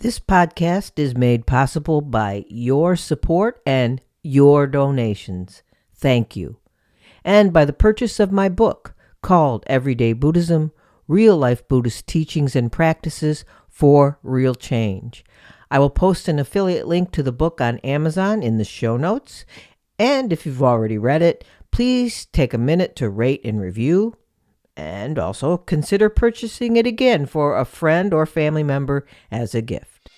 This podcast is made possible by your support and your donations. Thank you. And by the purchase of my book called Everyday Buddhism, Real Life Buddhist Teachings and Practices for Real Change. I will post an affiliate link to the book on Amazon in the show notes. And if you've already read it, please take a minute to rate and review. And also consider purchasing it again for a friend or family member as a gift.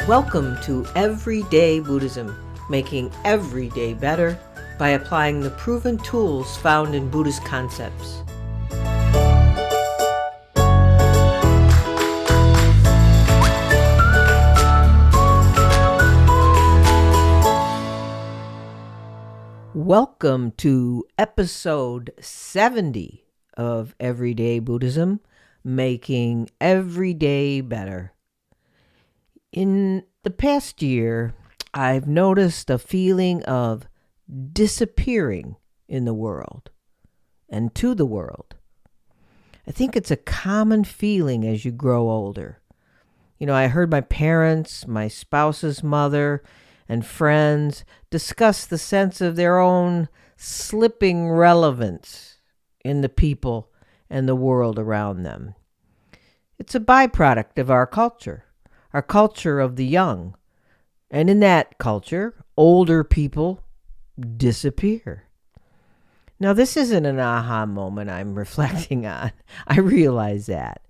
Welcome to Everyday Buddhism, making every day better by applying the proven tools found in Buddhist concepts. Welcome to episode 70 of Everyday Buddhism, making every day better. In the past year, I've noticed a feeling of disappearing in the world and to the world. I think it's a common feeling as you grow older. I heard my parents, my spouse's mother, and friends discuss the sense of their own slipping relevance in the people and the world around them. It's a byproduct of our culture of the young. And in that culture, older people disappear. Now, this isn't an aha moment I'm reflecting on. I realize that.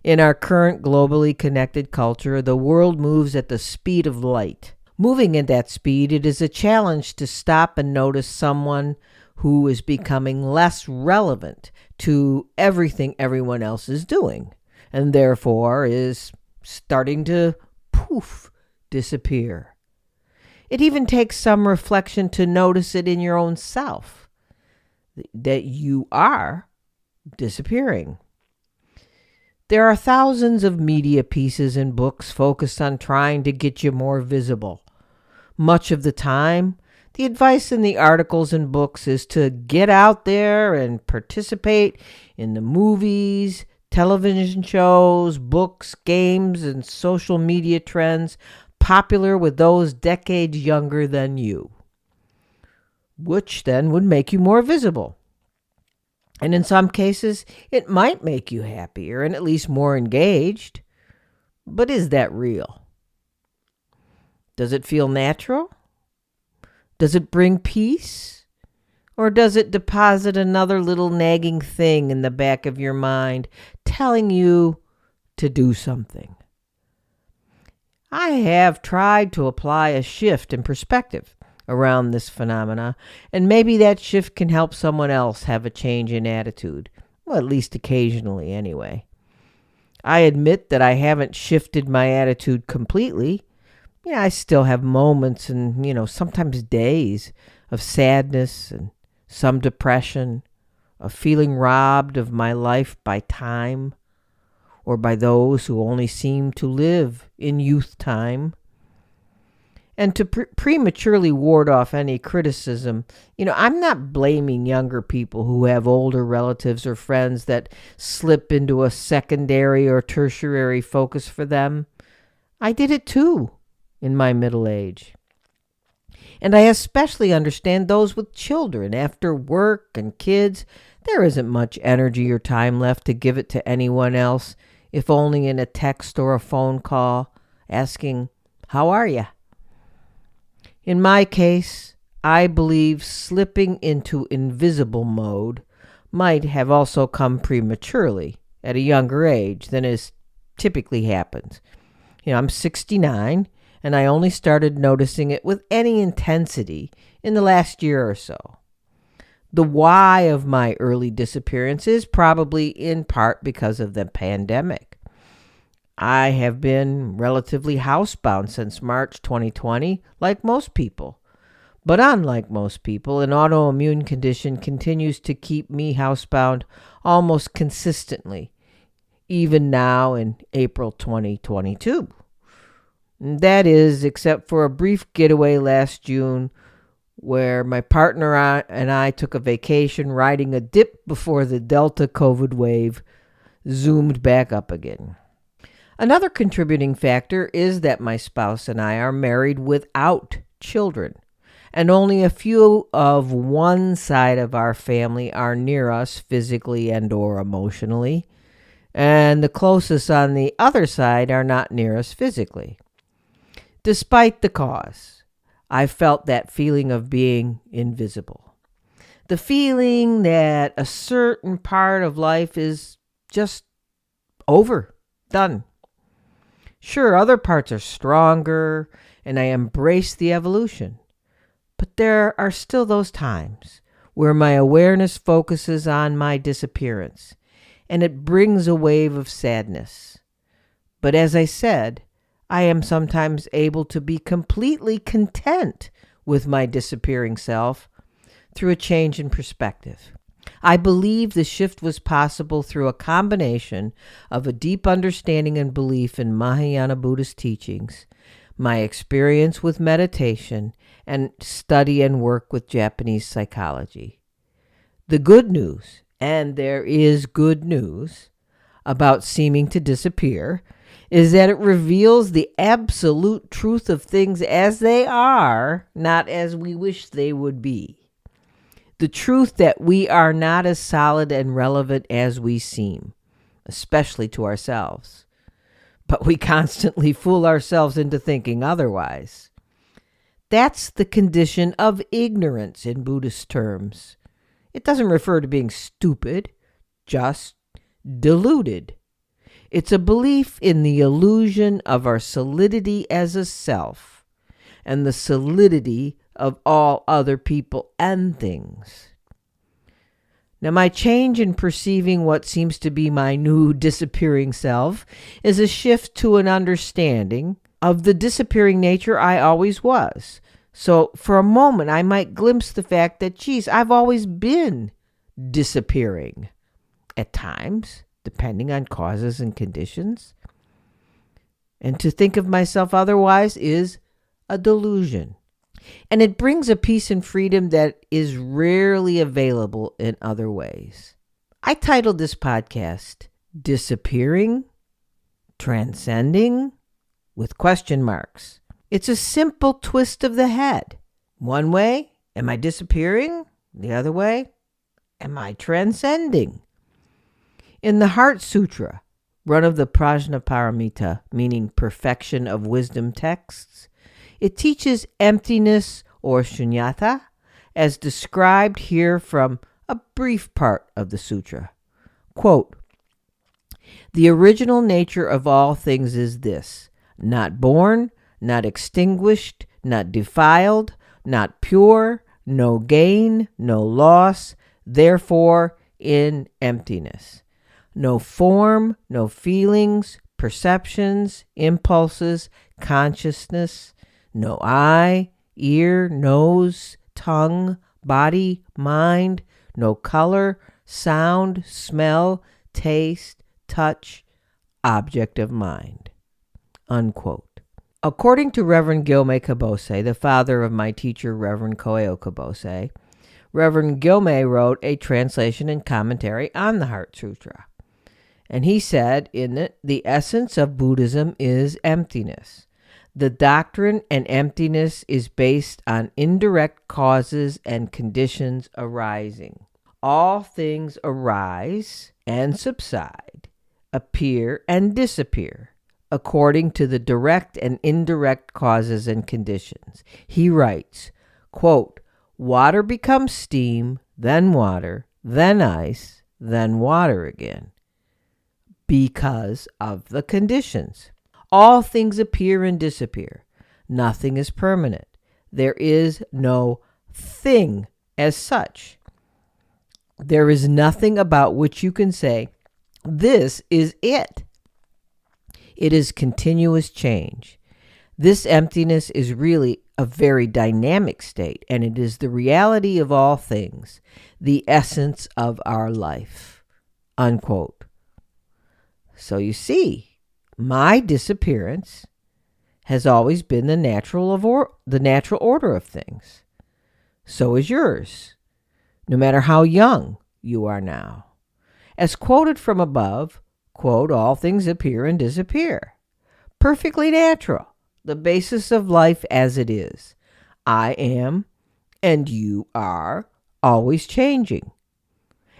In our current globally connected culture, the world moves at the speed of light. Moving at that speed, it is a challenge to stop and notice someone who is becoming less relevant to everything everyone else is doing, and therefore is starting to disappear. It even takes some reflection to notice it in your own self, that you are disappearing. There are thousands of media pieces and books focused on trying to get you more visible. Much of the time, the advice in the articles and books is to get out there and participate in the movies, television shows, books, games, and social media trends popular with those decades younger than you, which then would make you more visible. And in some cases, it might make you happier and at least more engaged. But is that real? Does it feel natural? Does it bring peace? Or does it deposit another little nagging thing in the back of your mind telling you to do something? I have tried to apply a shift in perspective around this phenomena, and maybe that shift can help someone else have a change in attitude, well, at least occasionally anyway. I admit that I haven't shifted my attitude completely. I still have moments and, sometimes days of sadness and some depression, of feeling robbed of my life by time or by those who only seem to live in youth time. And to prematurely ward off any criticism, I'm not blaming younger people who have older relatives or friends that slip into a secondary or tertiary focus for them. I did it too in my middle age. And I especially understand those with children. After work and kids, there isn't much energy or time left to give it to anyone else, if only in a text or a phone call asking, "How are you?" In my case, I believe slipping into invisible mode might have also come prematurely at a younger age than is typically happens. I'm 69, and I only started noticing it with any intensity in the last year or so. The why of my early disappearance is probably in part because of the pandemic. I have been relatively housebound since March 2020, like most people. But unlike most people, an autoimmune condition continues to keep me housebound almost consistently, even now in April 2022. That is, except for a brief getaway last June where my partner and I took a vacation riding a dip before the Delta COVID wave zoomed back up again. Another contributing factor is that my spouse and I are married without children, and only a few of one side of our family are near us physically and or emotionally, and the closest on the other side are not near us physically. Despite the cause, I felt that feeling of being invisible. The feeling that a certain part of life is just over, done. Sure, other parts are stronger, and I embrace the evolution. But there are still those times where my awareness focuses on my disappearance, and it brings a wave of sadness. But as I said, I am sometimes able to be completely content with my disappearing self through a change in perspective. I believe the shift was possible through a combination of a deep understanding and belief in Mahayana Buddhist teachings, my experience with meditation, and study and work with Japanese psychology. The good news, and there is good news, about seeming to disappear is that it reveals the absolute truth of things as they are, not as we wish they would be. The truth that we are not as solid and relevant as we seem, especially to ourselves. But we constantly fool ourselves into thinking otherwise. That's the condition of ignorance in Buddhist terms. It doesn't refer to being stupid, just deluded. It's a belief in the illusion of our solidity as a self and the solidity of all other people and things. Now, my change in perceiving what seems to be my new disappearing self is a shift to an understanding of the disappearing nature I always was. So for a moment, I might glimpse the fact that, geez, I've always been disappearing at times, depending on causes and conditions. And to think of myself otherwise is a delusion. And it brings a peace and freedom that is rarely available in other ways. I titled this podcast, Disappearing, Transcending, with question marks. It's a simple twist of the head. One way, am I disappearing? The other way, am I transcending? In the Heart Sutra, one of the Prajnaparamita, meaning perfection of wisdom texts, it teaches emptiness or shunyata, as described here from a brief part of the sutra. Quote, "The original nature of all things is this, not born, not extinguished, not defiled, not pure, no gain, no loss, therefore in emptiness. No form, no feelings, perceptions, impulses, consciousness, no eye, ear, nose, tongue, body, mind, no color, sound, smell, taste, touch, object of mind." Unquote. According to Reverend Gyomei Kabose, the father of my teacher, Reverend Koeo Kabose, Reverend Gyomei wrote a translation and commentary on the Heart Sutra. And he said in it, the essence of Buddhism is emptiness. The doctrine and emptiness is based on indirect causes and conditions arising. All things arise and subside, appear and disappear, according to the direct and indirect causes and conditions. He writes, quote, "Water becomes steam, then water, then ice, then water again, because of the conditions. All things appear and disappear. Nothing is permanent. There is no thing as such. There is nothing about which you can say, this is it. It is continuous change. This emptiness is really a very dynamic state, and it is the reality of all things, the essence of our life." Unquote. So you see, my disappearance has always been the natural order of things. So is yours, no matter how young you are now. As quoted from above, quote, all things appear and disappear. Perfectly natural, the basis of life as it is. I am, and you are, always changing.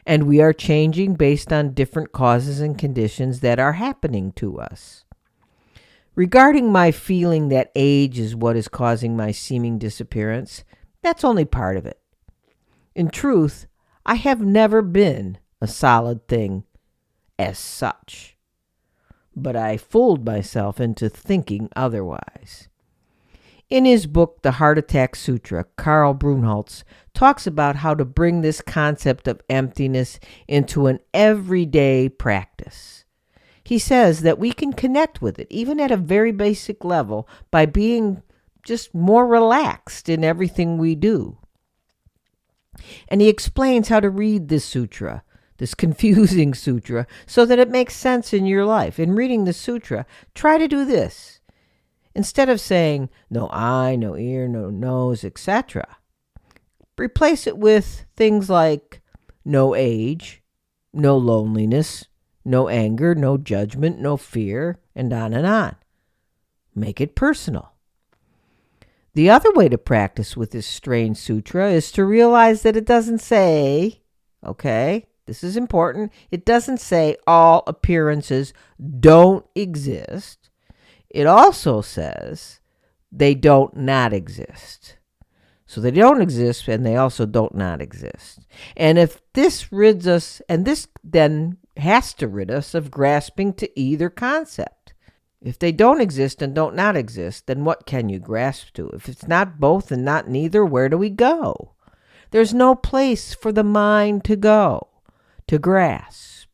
And we are changing based on different causes and conditions that are happening to us. Regarding my feeling that age is what is causing my seeming disappearance, that's only part of it. In truth, I have never been a solid thing as such. But I fooled myself into thinking otherwise. In his book, The Heart Attack Sutra, Karl Brunholtz talks about how to bring this concept of emptiness into an everyday practice. He says that we can connect with it, even at a very basic level, by being just more relaxed in everything we do. And he explains how to read this sutra, this confusing sutra, so that it makes sense in your life. In reading the sutra, try to do this. Instead of saying, no eye, no ear, no nose, etc., replace it with things like no age, no loneliness, no anger, no judgment, no fear, and on and on. Make it personal. The other way to practice with this strange sutra is to realize that it doesn't say, okay, this is important, it doesn't say all appearances don't exist. It also says they don't not exist. So they don't exist and they also don't not exist. And if this rids us, and this then has to rid us of grasping to either concept. If they don't exist and don't not exist, then what can you grasp to? If it's not both and not neither, where do we go? There's no place for the mind to go, to grasp.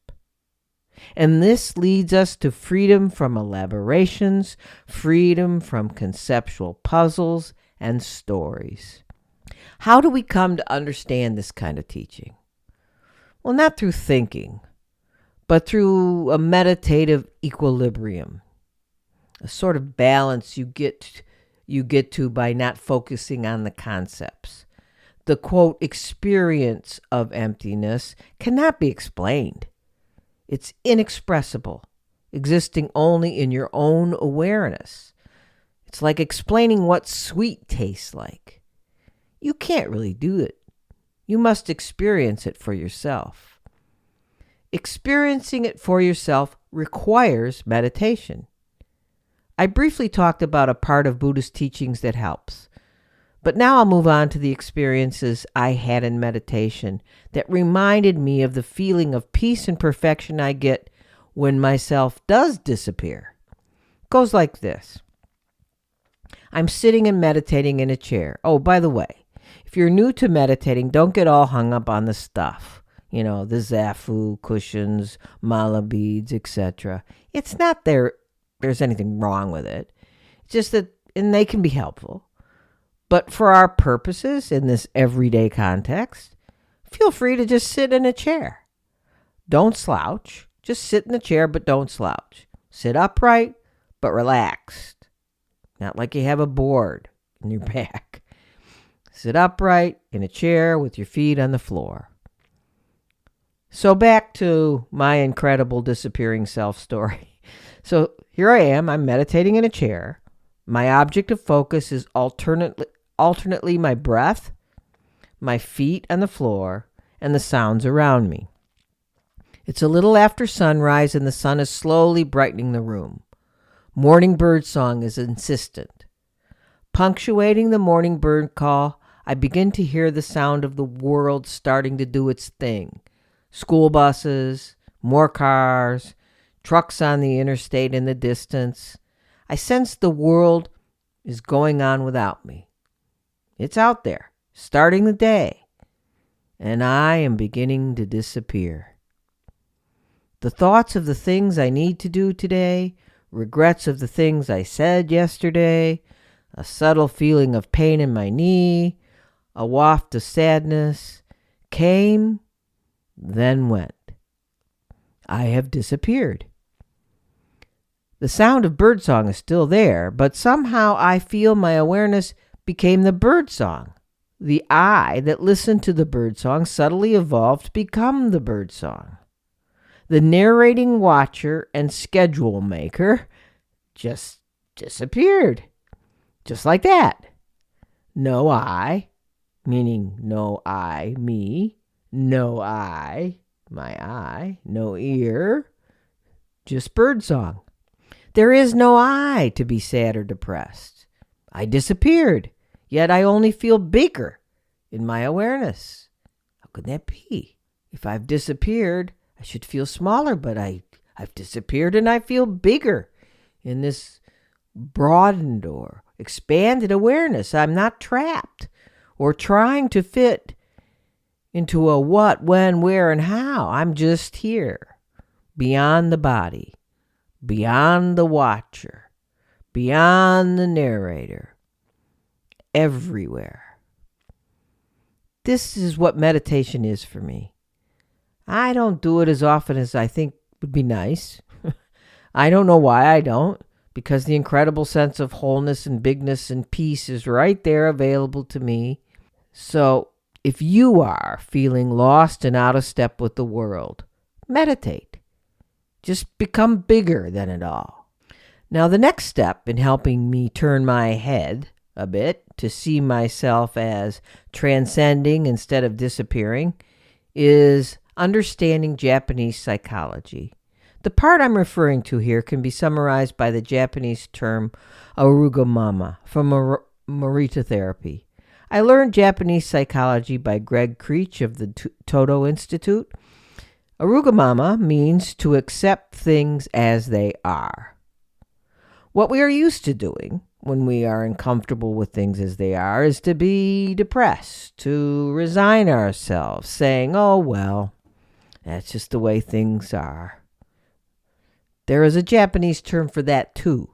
And this leads us to freedom from elaborations, freedom from conceptual puzzles and stories. How do we come to understand this kind of teaching? Well, not through thinking, but through a meditative equilibrium, a sort of balance you get to by not focusing on the concepts. The, quote, experience of emptiness cannot be explained. It's inexpressible, existing only in your own awareness. It's like explaining what sweet tastes like. You can't really do it. You must experience it for yourself. Experiencing it for yourself requires meditation. I briefly talked about a part of Buddhist teachings that helps. But now I'll move on to the experiences I had in meditation that reminded me of the feeling of peace and perfection I get when myself does disappear. It goes like this. I'm sitting and meditating in a chair. Oh, by the way, if you're new to meditating, don't get all hung up on the stuff. The zafu, cushions, mala beads, etc. It's not there's anything wrong with it. It's just that, and they can be helpful. But for our purposes in this everyday context, feel free to just sit in a chair. Don't slouch. Just sit in the chair, but don't slouch. Sit upright, but relaxed. Not like you have a board in your back. Sit upright in a chair with your feet on the floor. So back to my incredible disappearing self story. So here I am, I'm meditating in a chair. My object of focus is alternately my breath, my feet on the floor, and the sounds around me. It's a little after sunrise and the sun is slowly brightening the room. Morning bird song is insistent. Punctuating the morning bird call, I begin to hear the sound of the world starting to do its thing. School buses, more cars, trucks on the interstate in the distance. I sense the world is going on without me. It's out there, starting the day, and I am beginning to disappear. The thoughts of the things I need to do today, regrets of the things I said yesterday, a subtle feeling of pain in my knee, a waft of sadness, came, then went. I have disappeared. The sound of birdsong is still there, but somehow I feel my awareness became the birdsong. The I that listened to the birdsong subtly evolved to become the birdsong. The narrating watcher and schedule maker just disappeared. Just like that. No I, meaning no I, me. No I, my eye. No ear, just birdsong. There is no I to be sad or depressed. I disappeared, yet I only feel bigger in my awareness. How could that be? If I've disappeared, I should feel smaller, but I've disappeared and I feel bigger in this broadened or expanded awareness. I'm not trapped or trying to fit into a what, when, where, and how. I'm just here, beyond the body, beyond the watcher, beyond the narrator, everywhere. This is what meditation is for me. I don't do it as often as I think would be nice. I don't know why I don't, because the incredible sense of wholeness and bigness and peace is right there available to me. So if you are feeling lost and out of step with the world, meditate. Just become bigger than it all. Now, the next step in helping me turn my head a bit to see myself as transcending instead of disappearing is understanding Japanese psychology. The part I'm referring to here can be summarized by the Japanese term arugamama from Morita therapy. I learned Japanese psychology by Greg Creech of the Toto Institute. Arugamama means to accept things as they are. What we are used to doing when we are uncomfortable with things as they are is to be depressed, to resign ourselves, saying, oh, well, that's just the way things are. There is a Japanese term for that too.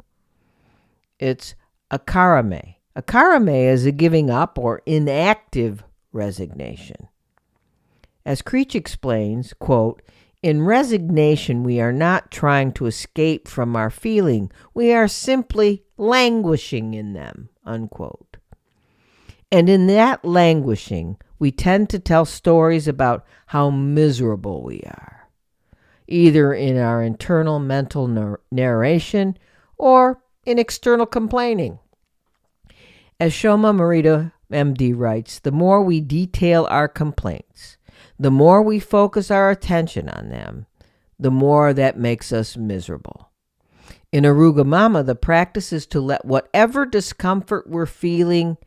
It's akarame. Akarame is a giving up or inactive resignation. As Creech explains, quote, in resignation, we are not trying to escape from our feeling. We are simply languishing in them, unquote. And in that languishing, we tend to tell stories about how miserable we are, either in our internal mental narration or in external complaining. As Shoma Morita, MD, writes, the more we detail our complaints, the more we focus our attention on them, the more that makes us miserable. In Arugamama, the practice is to let whatever discomfort we're feeling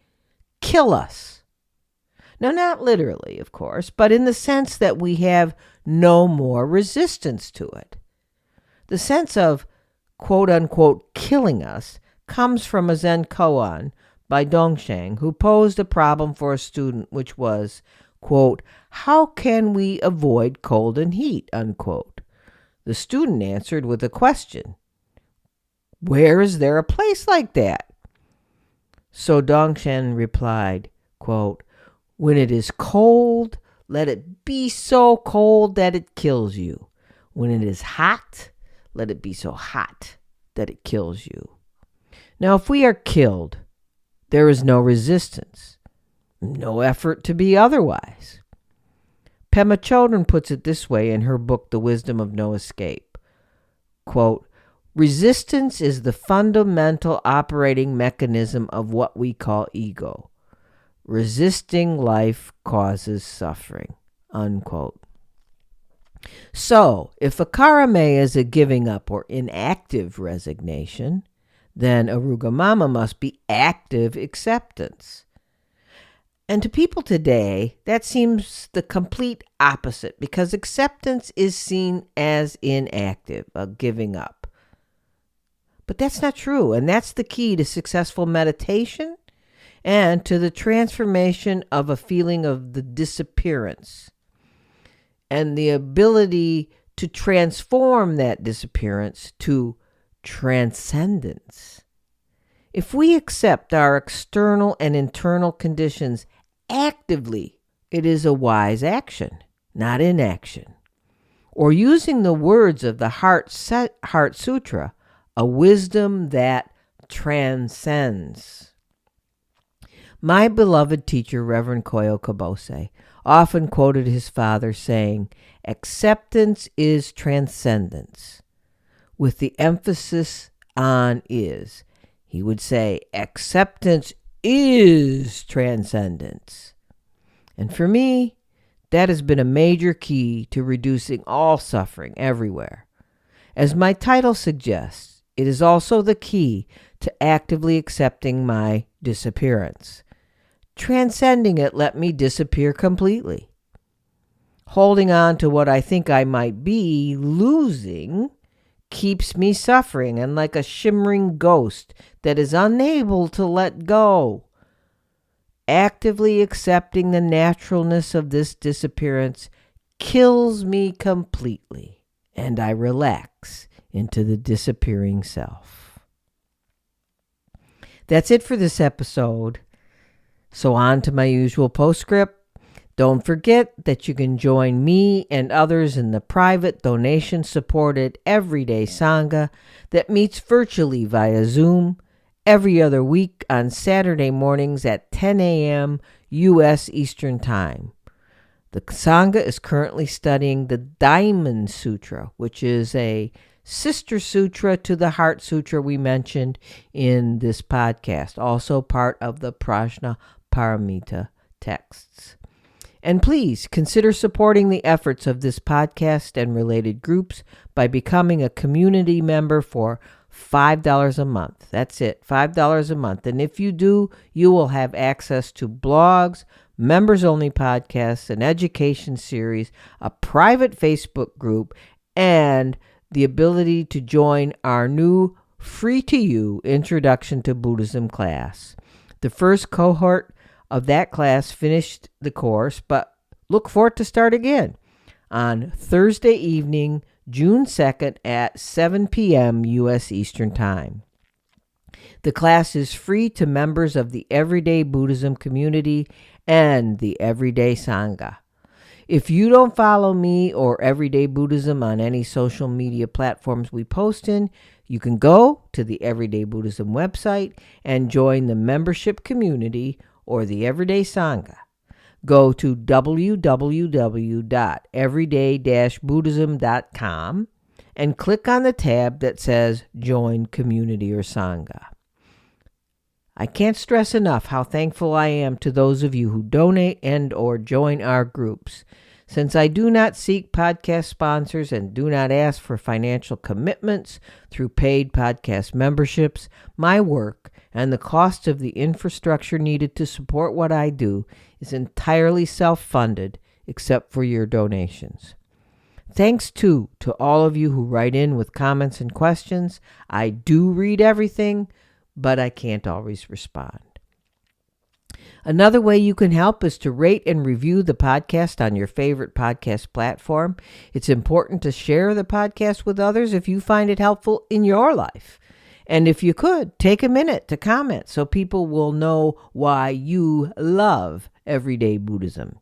kill us. Now, not literally, of course, but in the sense that we have no more resistance to it. The sense of, quote-unquote, killing us comes from a Zen koan by Dongshan, who posed a problem for a student, which was, quote, how can we avoid cold and heat, unquote. The student answered with a question. Where is there a place like that? So Dongshan replied, quote, when it is cold, let it be so cold that it kills you. When it is hot, let it be so hot that it kills you. Now, if we are killed, there is no resistance, no effort to be otherwise. Pema Chodron puts it this way in her book, The Wisdom of No Escape. Quote, resistance is the fundamental operating mechanism of what we call ego. Resisting life causes suffering, unquote. So, if akarame is a giving up or inactive resignation, then arugamama must be active acceptance. And to people today, that seems the complete opposite, because acceptance is seen as inactive, a giving up. But that's not true, and that's the key to successful meditation and to the transformation of a feeling of the disappearance and the ability to transform that disappearance to transcendence. If we accept our external and internal conditions actively, it is a wise action, not inaction. Or using the words of the Heart Sutra, a wisdom that transcends. My beloved teacher, Reverend Koyo Kabose, often quoted his father saying, "Acceptance is transcendence," with the emphasis on is. He would say, "Acceptance is transcendence." And for me, that has been a major key to reducing all suffering everywhere. As my title suggests, it is also the key to actively accepting my disappearance. Transcending it let me disappear completely. Holding on to what I think I might be losing keeps me suffering and like a shimmering ghost that is unable to let go. Actively accepting the naturalness of this disappearance kills me completely, and I relax into the disappearing self. That's it for this episode. So on to my usual postscript. Don't forget that you can join me and others in the private donation-supported Everyday Sangha that meets virtually via Zoom every other week on Saturday mornings at 10 a.m. U.S. Eastern Time. The Sangha is currently studying the Diamond Sutra, which is a sister sutra to the Heart Sutra we mentioned in this podcast, also part of the Prajna Paramita texts. And please consider supporting the efforts of this podcast and related groups by becoming a community member for $5 a month. That's it, $5 a month. And if you do, you will have access to blogs, members-only podcasts, an education series, a private Facebook group, and the ability to join our new free-to-you Introduction to Buddhism class. The first cohort of that class finished the course, but look for it to start again on Thursday evening, June 2nd at 7 p.m. U.S. Eastern Time. The class is free to members of the Everyday Buddhism community and the Everyday Sangha. If you don't follow me or Everyday Buddhism on any social media platforms we post in, you can go to the Everyday Buddhism website and join the membership community or the Everyday Sangha. Go to www.everyday-buddhism.com and click on the tab that says Join Community or Sangha. I can't stress enough how thankful I am to those of you who donate and or join our groups. Since I do not seek podcast sponsors and do not ask for financial commitments through paid podcast memberships, my work and the cost of the infrastructure needed to support what I do is entirely self-funded, except for your donations. Thanks, too, to all of you who write in with comments and questions. I do read everything, but I can't always respond. Another way you can help is to rate and review the podcast on your favorite podcast platform. It's important to share the podcast with others if you find it helpful in your life. And if you could, take a minute to comment so people will know why you love Everyday Buddhism.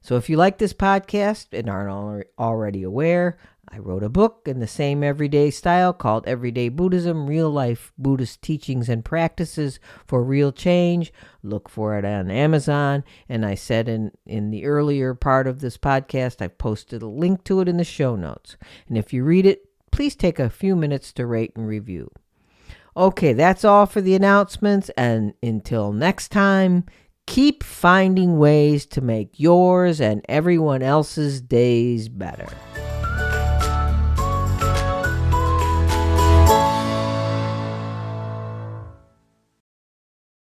So if you like this podcast and aren't already aware, I wrote a book in the same everyday style called Everyday Buddhism, Real Life Buddhist Teachings and Practices for Real Change. Look for it on Amazon. And I said in the earlier part of this podcast, I've posted a link to it in the show notes. And if you read it, please take a few minutes to rate and review. Okay, that's all for the announcements. And until next time, keep finding ways to make yours and everyone else's days better.